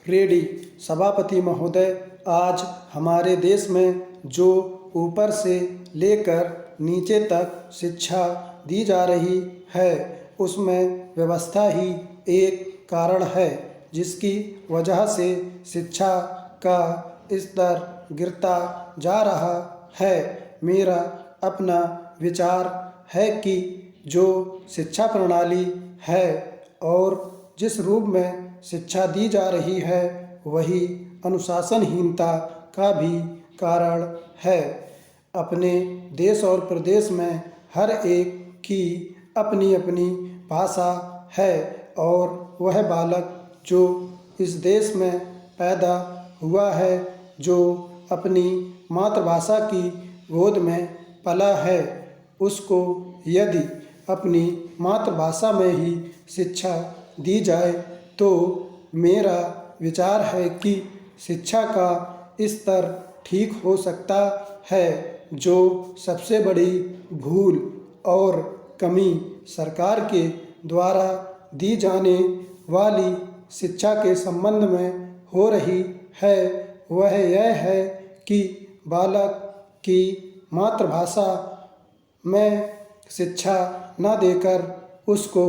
Ready. सभापति महोदय, आज हमारे देश में जो ऊपर से लेकर नीचे तक शिक्षा दी जा रही है, उसमें व्यवस्था ही एक कारण है जिसकी वजह से शिक्षा का स्तर गिरता जा रहा है। मेरा अपना विचार है कि जो शिक्षा प्रणाली है और जिस रूप में शिक्षा दी जा रही है, वही अनुशासनहीनता का भी कारण है। अपने देश और प्रदेश में हर एक की अपनी अपनी भाषा है और वह बालक जो इस देश में पैदा हुआ है, जो अपनी मातृभाषा की गोद में पला है, उसको यदि अपनी मातृभाषा में ही शिक्षा दी जाए तो मेरा विचार है कि शिक्षा का स्तर ठीक हो सकता है। जो सबसे बड़ी भूल और कमी सरकार के द्वारा दी जाने वाली शिक्षा के संबंध में हो रही है, वह यह है कि बालक की मातृभाषा में शिक्षा न देकर उसको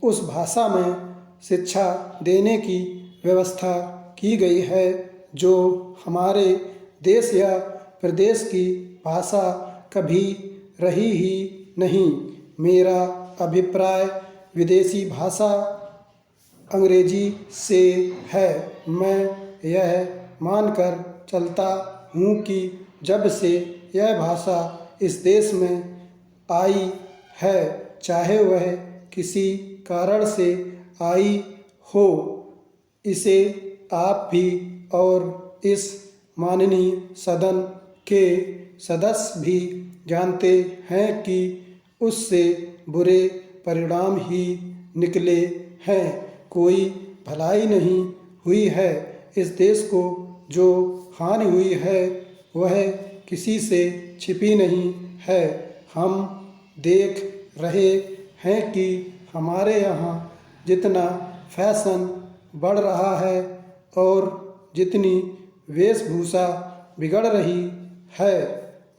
उस भाषा में शिक्षा देने की व्यवस्था की गई है, जो हमारे देश या प्रदेश की भाषा कभी रही ही नहीं। मेरा अभिप्राय विदेशी भाषा अंग्रेजी से है। मैं यह मानकर चलता हूँ कि जब से यह भाषा इस देश में आई है, चाहे वह किसी कारण से आई हो, इसे आप भी और इस माननीय सदन के सदस्य भी जानते हैं कि उससे बुरे परिणाम ही निकले हैं। कोई भलाई नहीं हुई है। इस देश को जो हानि हुई है वह किसी से छिपी नहीं है। हम देख रहे हैं कि हमारे यहाँ जितना फैशन बढ़ रहा है और जितनी वेशभूषा बिगड़ रही है,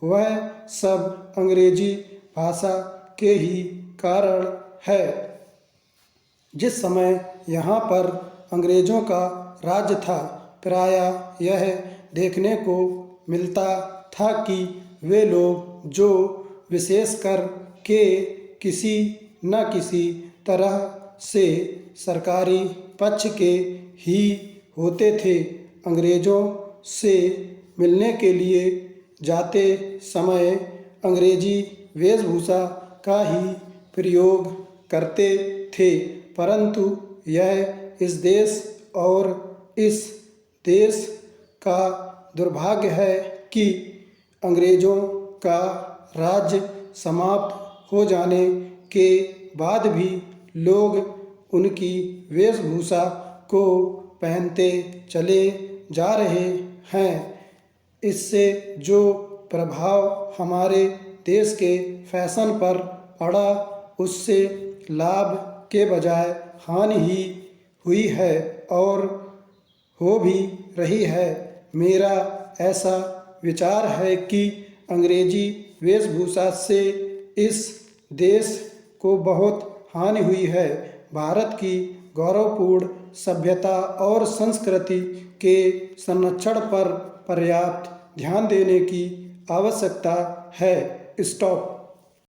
वह सब अंग्रेजी भाषा के ही कारण है। जिस समय यहाँ पर अंग्रेज़ों का राज्य था, प्रायः यह देखने को मिलता था कि वे लोग जो विशेषकर के किसी न किसी तरह से सरकारी पक्ष के ही होते थे, अंग्रेज़ों से मिलने के लिए जाते समय अंग्रेजी वेशभूषा का ही प्रयोग करते थे। परंतु यह इस देश और इस देश का दुर्भाग्य है कि अंग्रेज़ों का राज्य समाप्त हो जाने के बाद भी लोग उनकी वेशभूषा को पहनते चले जा रहे हैं। इससे जो प्रभाव हमारे देश के फैशन पर पड़ा, उससे लाभ के बजाय हानि ही हुई है और हो भी रही है। मेरा ऐसा विचार है कि अंग्रेजी वेशभूषा से इस देश को बहुत हानि हुई है। भारत की गौरवपूर्ण सभ्यता और संस्कृति के संरक्षण पर पर्याप्त ध्यान देने की आवश्यकता है। स्टॉप।